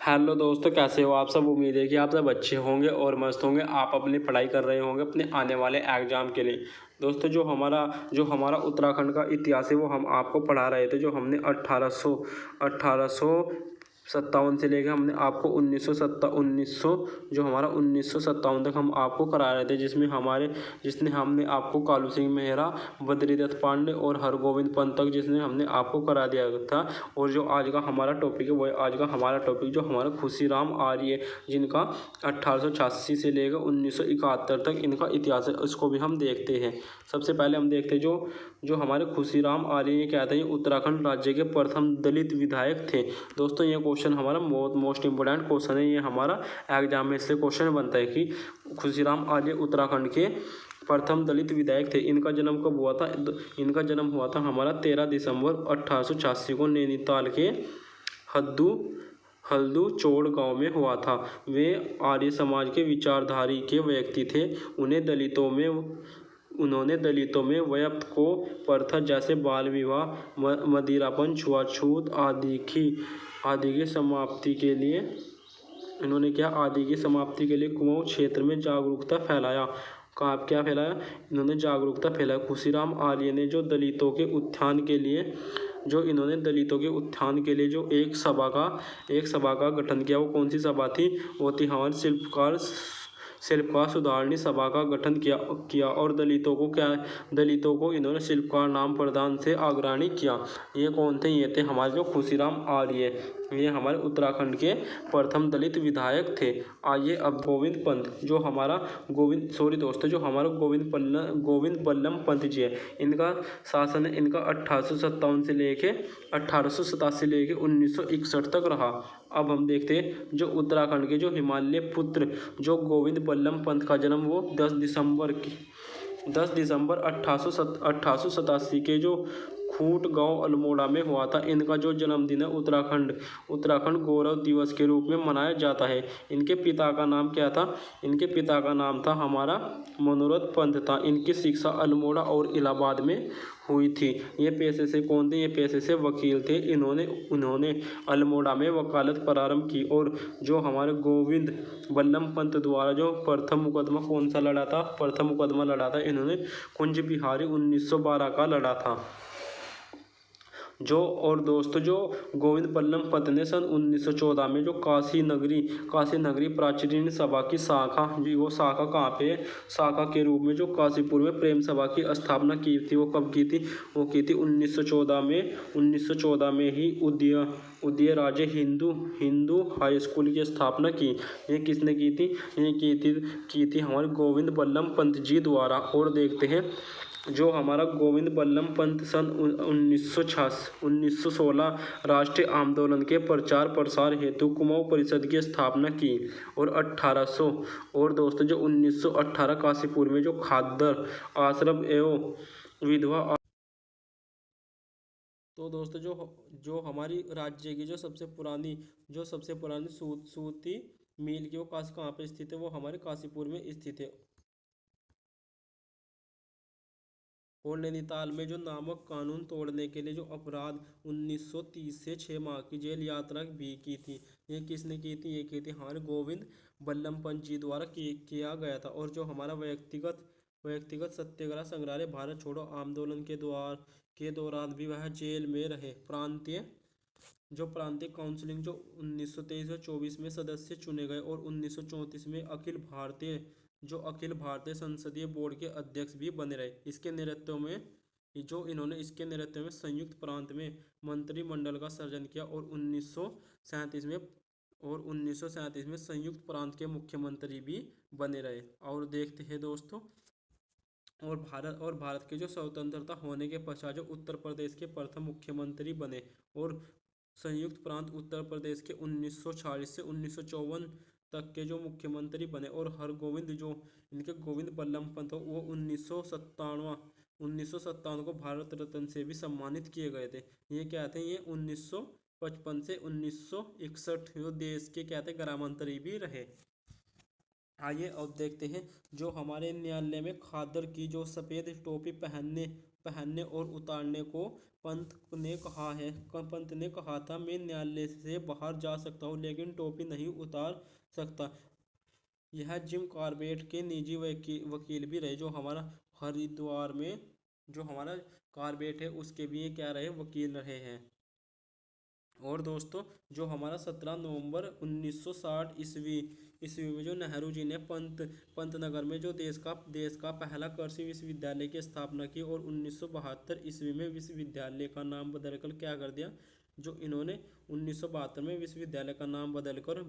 Hello दोस्तों, कैसे हो आप सब। उम्मीद है कि आप सब अच्छे होंगे और मस्त होंगे। आप अपनी पढ़ाई कर रहे होंगे अपने आने वाले एग्ज़ाम के लिए। दोस्तों, जो हमारा उत्तराखंड का इतिहास है वो हम आपको पढ़ा रहे थे। जो हमने 1857 से लेकर हमने आपको 1900 जो हमारा 1957 तक हम आपको करा रहे थे, जिसने हमने आपको कालू सिंह मेहरा, बद्रीदत्त पांडे और हरगोविंद पंत तक जिसने हमने आपको करा दिया था। और जो आज का हमारा टॉपिक है वो है आज का हमारा टॉपिक जो हमारा खुशीराम आर्य, जिनका 1886 से लेकर 1971 तक इनका इतिहास है, उसको भी हम देखते हैं। सबसे पहले हम देखते हैं जो हमारे खुशीराम आर्य ये कहते हैं उत्तराखंड राज्य के प्रथम दलित विधायक थे। दोस्तों, ये क्वेश्चन हमारा मोस्ट इंपोर्टेंट क्वेश्चन है। ये हमारा एग्जाम में इससे क्वेश्चन बनता है कि खुशीराम आर्य उत्तराखंड के प्रथम दलित विधायक थे। इनका जन्म कब हुआ था। इनका जन्म हुआ था हमारा 13 दिसंबर 1886 को नैनीताल के हल्दू चौड़ गांव में हुआ था। वे आर्य समाज के विचारधारी के व्यक्ति थे। उन्होंने दलितों में व्याप्त को प्रथा जैसे बाल विवाह, मदिरापन, छुआछूत आदि की समाप्ति के लिए कुमाऊं क्षेत्र में जागरूकता फैलाया। क्या फैलाया। इन्होंने जागरूकता फैलाया। खुशीराम आर्य ने दलितों के उत्थान के लिए जो एक सभा का गठन किया। वो कौन सी सभा थी। वो थी हमारी शिल्पकार सुधारणी सभा का गठन किया और दलितों को इन्होंने शिल्पकार नाम प्रदान से अग्रणी किया। ये कौन थे। ये थे हमारे जो खुशीराम आर्य। ये हमारे उत्तराखंड के प्रथम दलित विधायक थे। आइए अब गोविंद पंत जो हमारा गोविंद बल्लभ पंत जी है। इनका शासन है इनका 1857 से लेके 1887 से लेके 1961 तक रहा। अब हम देखते हैं जो उत्तराखंड के जो हिमालय पुत्र जो गोविंद बल्लभ पंत का जन्म वो 10 दिसंबर 1887 के जो खूंट गांव अल्मोड़ा में हुआ था। इनका जो जन्मदिन है उत्तराखंड गौरव दिवस के रूप में मनाया जाता है। इनके पिता का नाम क्या था। इनके पिता का नाम था हमारा मनोरथ पंत था। इनकी शिक्षा अल्मोड़ा और इलाहाबाद में हुई थी। ये पेशे से कौन थे। ये पेशे से वकील थे। उन्होंने अल्मोड़ा में वकालत प्रारंभ की। और जो हमारे गोविंद बल्लभ पंत द्वारा जो प्रथम मुकदमा कौन सा लड़ा था। प्रथम मुकदमा लड़ा था इन्होंने कुंज बिहारी 1912 का लड़ा था। जो गोविंद बल्लभ पंत ने सन 1914 में जो काशी नगरी प्राचीन सभा की शाखा जी, वो शाखा कहाँ पे है। शाखा के रूप में जो काशीपुर में प्रेम सभा की स्थापना की थी। वो कब की थी। वो की थी 1914 में ही उदय राजे हिंदू हाई स्कूल की स्थापना की। ये किसने की थी। ये की थी हमारे गोविंद बल्लभ पंत जी द्वारा। और देखते हैं जो हमारा गोविंद बल्लभ पंत सन 1916 राष्ट्रीय आंदोलन के प्रचार प्रसार हेतु कुमाऊं परिषद की स्थापना की। और 1800 और दोस्तों जो 1918 काशीपुर में जो खादर आश्रम एवं विधवा। तो दोस्तों जो हमारी राज्य की जो सबसे पुरानी सूती मिल की वो कहाँ पे स्थित है। वो हमारे काशीपुर में स्थित है। और नैनीताल में जो नामक कानून तोड़ने के लिए जो अपराध 1930 से 6 माह की जेल यात्रा भी की थी। ये किसने की थी। ये की थी हमारे गोविंद बल्लभ पंत जी द्वारा किया गया था। और जो हमारा व्यक्तिगत सत्याग्रह संग्रहालय भारत छोड़ो आंदोलन के दौरान भी वह जेल में रहे। प्रांतीय काउंसिलिंग जो 1923 और 24 में सदस्य चुने गए। और 1934 में अखिल भारतीय संसदीय बोर्ड के अध्यक्ष भी बने रहे। इसके नेतृत्व में संयुक्त प्रांत में मंत्रिमंडल का सृजन किया। और 1937 में संयुक्त प्रांत के मुख्यमंत्री भी बने रहे। और देखते हैं दोस्तों और भारत के जो स्वतंत्रता होने के पश्चात जो उत्तर प्रदेश के प्रथम मुख्यमंत्री बने। और संयुक्त प्रांत उत्तर प्रदेश के 1946 से 1954 तक के जो मुख्यमंत्री बने। और इनके गोविंद बल्लभ पंत वो 1957 को भारत रत्न से भी सम्मानित किए गए थे। ये क्या थे। ये 1955 से 1961 जो देश के क्या थे गृहमंत्री भी रहे। आइए अब देखते हैं जो हमारे न्यायालय में खादर की जो सफ़ेद टोपी पहनने पहनने और उतारने को पंत ने कहा था, मैं न्यायालय से बाहर जा सकता हूँ लेकिन टोपी नहीं उतार सकता। यह जिम कॉर्बेट के निजी वकील भी रहे, जो हमारा हरिद्वार में जो हमारा कॉर्बेट है उसके भी ये क्या रहे, वकील रहे हैं। और दोस्तों जो हमारा 17 नवंबर 1960 ईस्वी में जो नेहरू जी ने पंतनगर में जो देश का पहला कृषि विश्वविद्यालय की स्थापना की, और 1972 ईस्वी में विश्वविद्यालय का नाम बदलकर क्या कर दिया, जो इन्होंने 1972 में विश्वविद्यालय का नाम बदलकर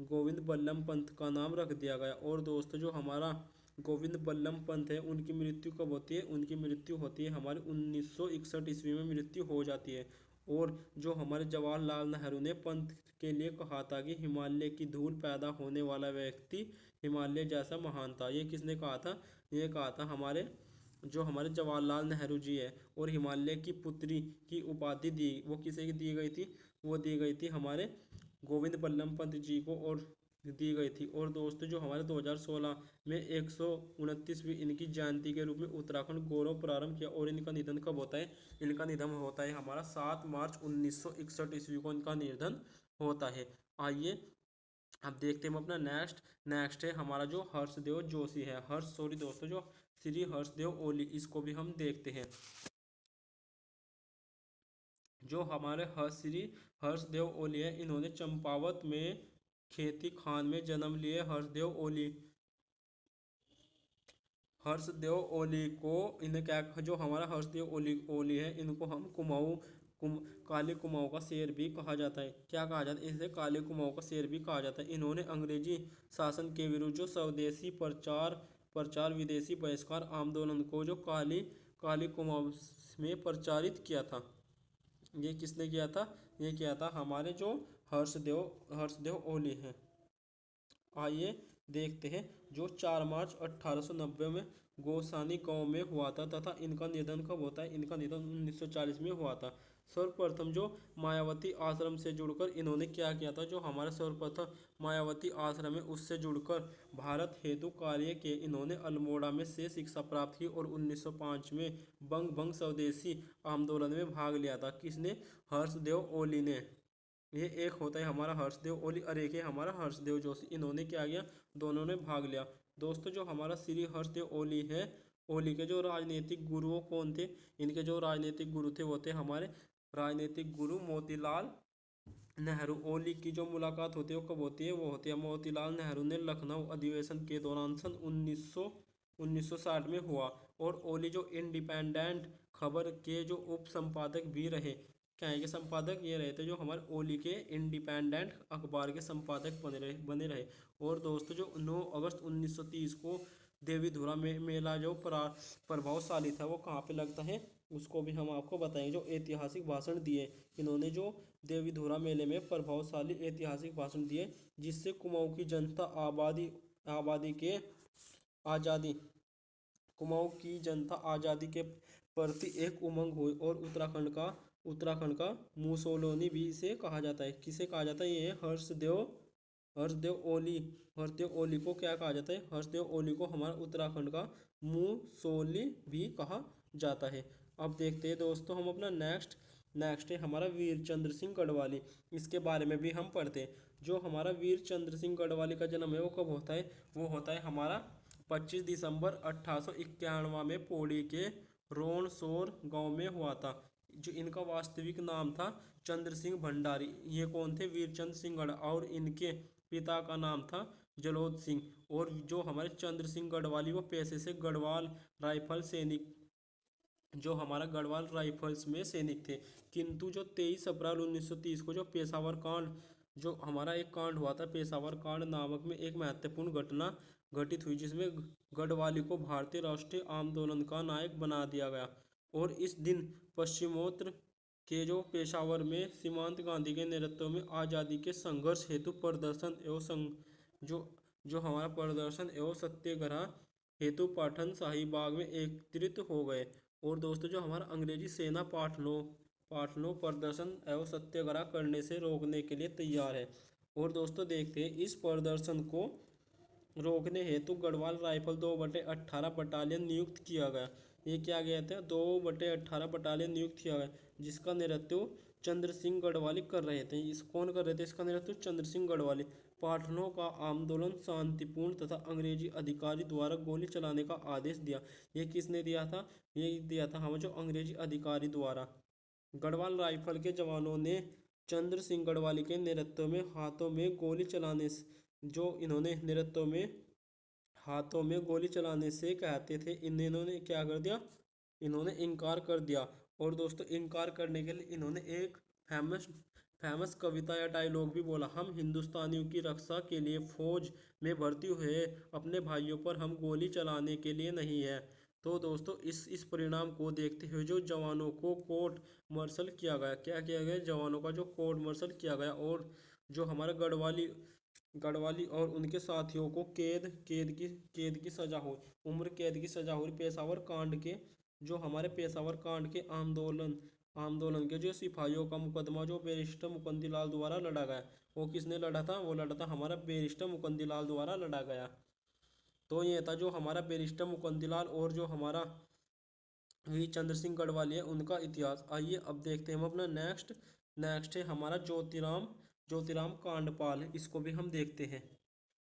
गोविंद बल्लभ पंत का नाम रख दिया गया। और दोस्तों जो हमारा गोविंद बल्लभ पंत है उनकी मृत्यु कब होती है, उनकी मृत्यु होती है हमारे 1961 ईस्वी में मृत्यु हो जाती है। और जो हमारे जवाहरलाल नेहरू ने पंत के लिए कहा था कि हिमालय की धूल पैदा होने वाला व्यक्ति हिमालय जैसा महान था, ये किसने कहा था, ये कहा था हमारे जवाहरलाल नेहरू जी है। और हिमालय की पुत्री की उपाधि वो किसे दी गई थी, वो दी गई थी हमारे गोविंद बल्लभ पंत जी को और दी गई थी। और दोस्तों जो हमारे 2016 में 129वीं इनकी जयंती के रूप में उत्तराखंड गौरव प्रारंभ किया। और इनका निधन कब होता है, इनका निधन होता है हमारा 7 मार्च 1961 ईस्वी को इनका निधन होता है। आइए अब देखते हैं हम अपना नेक्स्ट है हमारा जो हर्षदेव जोशी है, दोस्तों जो श्री हर्षदेव ओली, इसको भी हम देखते हैं। जो हमारे श्री हर्षदेव ओली है, इन्होंने चंपावत में खेती खान में जन्म लिए। हर्षदेव ओली को इन्हें क्या, जो हमारा हर्षदेव ओली है, इनको हम काले कुमाऊं का शेर भी कहा जाता है। क्या कहा जाता है, इसे काले कुमाऊं का शेर भी कहा जाता है। इन्होंने अंग्रेजी शासन के विरुद्ध जो स्वदेशी प्रचार विदेशी बहिष्कार आंदोलन को जो काली कुमाऊं में प्रचारित किया था, ये किसने किया था, ये किया था हमारे जो हर्षदेव ओली हैं। आइए देखते हैं जो 4 मार्च 1890 में गोसानी गांव में हुआ था तथा इनका निधन कब होता है, इनका निधन 1940 में हुआ था। सर्वप्रथम जो मायावती आश्रम से जुड़कर इन्होंने क्या किया था, जो हमारा सर्वप्रथम मायावती आश्रम है उससे जुड़कर भारत हेतु कार्य के इन्होंने अल्मोड़ा में से शिक्षा प्राप्त की। और 1905 में बंग स्वदेशी आंदोलन में भाग लिया था। किसने, हर्षदेव ओली ने। ये एक होता है हमारा हर्षदेव ओली और एक है हमारा हर्षदेव जोशी, इन्होंने क्या किया, दोनों ने भाग लिया। दोस्तों जो हमारा श्री हर्षदेव ओली है, ओली के जो राजनीतिक गुरुओं कौन थे, इनके जो राजनीतिक गुरु थे वो थे हमारे राजनीतिक गुरु मोतीलाल नेहरू। ओली की जो मुलाकात होती है वो कब होती है, वो होती है मोतीलाल नेहरू ने लखनऊ अधिवेशन के दौरान सन 1960 में हुआ। और ओली जो इंडिपेंडेंट खबर के जो उप संपादक भी रहे, क्या है के संपादक ये रहे थे, जो हमारे ओली के इंडिपेंडेंट अखबार के संपादक बने रहे। और दोस्तों जो 9 अगस्त 1930 को देवीधुरा में मेला जो प्रभावशाली था वो कहाँ पे लगता है, उसको भी हम आपको बताएंगे। जो ऐतिहासिक भाषण दिए इन्होंने, जो देवीधुरा मेले में प्रभावशाली ऐतिहासिक भाषण दिए, जिससे कुमाऊं की जनता आबादी के आज़ादी कुमाऊं की जनता आज़ादी के प्रति एक उमंग हुई। और उत्तराखंड का मुसोलिनी भी इसे कहा जाता है। किसे कहा जाता है, ये हर्षदेव ओली को क्या कहा जाता है, हर्षदेव ओली को हमारा उत्तराखंड का मुसोली भी कहा जाता है। अब देखते हैं दोस्तों हम अपना नेक्स्ट है हमारा वीरचंद्र सिंह गढ़वाली, इसके बारे में भी हम पढ़ते हैं। जो हमारा वीरचंद्र सिंह गढ़वाली का जन्म है वो कब होता है, वो होता है हमारा 25 दिसंबर 1891 में पौड़ी के रोनसोर गांव में हुआ था। जो इनका वास्तविक नाम था चंद्र सिंह भंडारी। ये कौन थे, वीरचंद्र सिंह और इनके पिता का नाम था जलोद सिंह। और जो हमारे चंद्र सिंह गढ़वाली वो पेशे से गढ़वाल राइफल सैनिक, जो हमारा गढ़वाल राइफल्स में सैनिक थे। किंतु जो 23 अप्रैल 1930 को जो पेशावर कांड, जो हमारा एक कांड हुआ था पेशावर कांड नामक में, एक महत्वपूर्ण घटना घटित हुई जिसमें गढ़वाली को भारतीय राष्ट्रीय आंदोलन का नायक बना दिया गया। और इस दिन पश्चिमोत्तर के जो पेशावर में सीमांत गांधी के नेतृत्व में आज़ादी के संघर्ष हेतु प्रदर्शन एवं जो हमारा प्रदर्शन एवं सत्याग्रह हेतु पाटन शाही बाग में एकत्रित हो गए। और दोस्तों जो हमारा अंग्रेजी सेना पाटनों प्रदर्शन एवं सत्याग्रह करने से रोकने के लिए तैयार है। और दोस्तों देखते हैं इस प्रदर्शन को रोकने हेतु गढ़वाल राइफल 2/18 बटालियन नियुक्त किया गया। ये क्या गया था, 2/18 बटालियन नियुक्त किया गया, जिसका नेतृत्व चंद्र सिंह गढ़वाली कर रहे थे। इस कौन कर रहे थे इसका नेतृत्व? चंद्र सिंह गढ़वाली। पाठनों का आंदोलन शांतिपूर्ण तथा अंग्रेजी अधिकारी द्वारा गोली चलाने का आदेश दिया। ये किसने दिया था? ये दिया था हम जो अंग्रेजी अधिकारी द्वारा। गढ़वाल राइफल के जवानों ने चंद्र सिंह गढ़वाली के नेतृत्व में हाथों में गोली चलाने जो इन्होंने नेतृत्व में हाथों में गोली चलाने से कहते थे, इन्होंने क्या कर दिया? इन्होंने इनकार कर दिया। और दोस्तों इनकार करने के लिए इन्होंने एक फेमस फेमस कविता या डायलॉग भी बोला, हम हिंदुस्तानियों की रक्षा के लिए फौज में भर्ती हुए, अपने भाइयों पर हम गोली चलाने के लिए नहीं है। तो दोस्तों इस परिणाम को देखते हुए जो जवानों को कोर्ट मार्शल किया गया, क्या किया गया? जवानों का जो कोर्ट मार्शल किया गया, और जो हमारे गढ़वाली और उनके साथियों को कैद की सजा हो, उम्र कैद की सजा हुई। पेशावर कांड के जो हमारे पेशावर कांड के आंदोलन के जो सिपाहियों का मुकदमा जो बैरिस्टर मुकुंदलाल द्वारा लड़ा गया, वो किसने लड़ा था? वो लड़ा था हमारा बैरिस्टर मुकुंदलाल द्वारा लड़ा गया। तो ये था जो हमारा बैरिस्टर मुकुंदलाल और जो हमारा वी चंद्र सिंह गढ़वाली है, उनका इतिहास। आइए अब देखते हैं हम अपना नेक्स्ट है हमारा ज्योतिराम कांडपाल। इसको भी हम देखते हैं।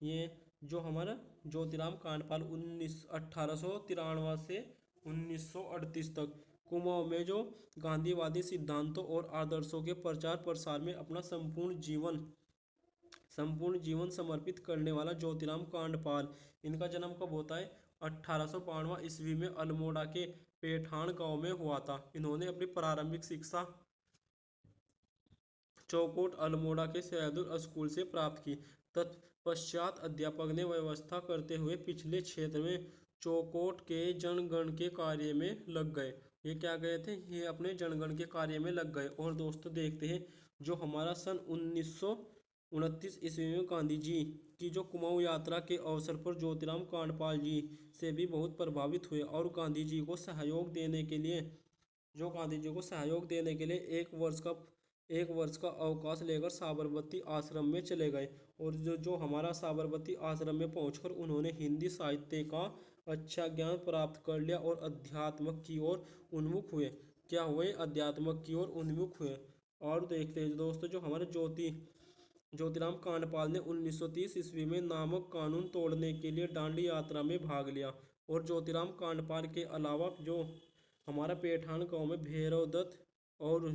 ये जो हमारा ज्योतिराम कांडपाल 1893 से 1938 तक कुमाऊं में जो गांधीवादी सिद्धांतों और आदर्शों के प्रचार प्रसार में अपना संपूर्ण जीवन समर्पित करने वाला ज्योतिराम कांडपाल। इनका जन्म कब होता है? 1852 ईस्वी में अल्मोड़ा के पेठान गांव में हुआ था। इन्होंने अपनी प्रारंभिक शिक्षा चौकोट अल्मोड़ा के सैदुल स्कूल से प्राप्त की। तत्पश्चात अध्यापक ने व्यवस्था करते हुए पिछले क्षेत्र में चौकोट के जनगण के कार्य में लग गए। ये क्या गए थे? ये अपने जनगण के कार्य में लग गए। और दोस्तों देखते हैं जो हमारा सन 1929 ईस्वी में गांधी जी की जो कुमाऊं यात्रा के अवसर पर ज्योतिराम कांडपाल जी से भी बहुत प्रभावित हुए, और गांधी जी को सहयोग देने के लिए एक वर्ष का अवकाश लेकर साबरमती आश्रम में चले गए। और जो हमारा साबरमती आश्रम में पहुंचकर उन्होंने हिंदी साहित्य का अच्छा ज्ञान प्राप्त कर लिया और अध्यात्म की ओर उन्मुख हुए। क्या हुए? अध्यात्म की ओर उन्मुख हुए। और देखते हैं दोस्तों जो हमारे ज्योतिराम कांडपाल ने 1930 ईस्वी में नामक कानून तोड़ने के लिए दांडी यात्रा में भाग लिया। और ज्योतिराम कांडपाल के अलावा जो हमारा पेठान गांव में भैरव दत्त और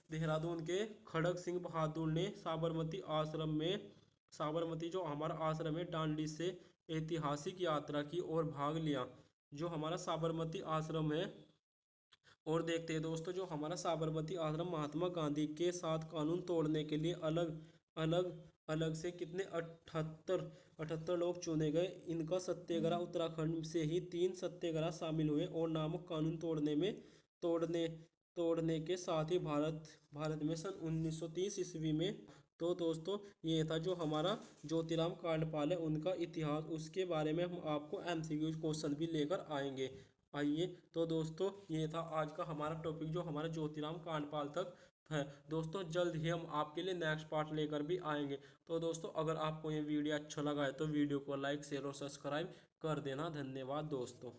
देहरादून के खड़ग सिंह बहादुर ने साबरमती जो हमारा आश्रम है दांडी से ऐतिहासिक यात्रा की और भाग लिया, जो हमारा साबरमती आश्रम है। और देखते हैं दोस्तों जो हमारा साबरमती आश्रम महात्मा गांधी के साथ कानून तोड़ने के लिए अलग से कितने 78 लोग चुने गए। इनका सत्याग्रह उत्तराखंड से ही 3 सत्याग्रह शामिल हुए, और नामक कानून तोड़ने के साथ ही भारत में सन 1930 ईस्वी में। तो दोस्तों ये था जो हमारा ज्योतिराम कांडपाल है, उनका इतिहास। उसके बारे में हम आपको MCQ क्वेश्चन भी लेकर आएंगे। आइए तो दोस्तों ये था आज का हमारा टॉपिक जो हमारा ज्योतिराम कांडपाल तक है। दोस्तों जल्द ही हम आपके लिए नेक्स्ट पार्ट लेकर भी आएंगे। तो दोस्तों अगर आपको ये वीडियो अच्छा लगा है तो वीडियो को लाइक शेयर और सब्सक्राइब कर देना। धन्यवाद दोस्तों।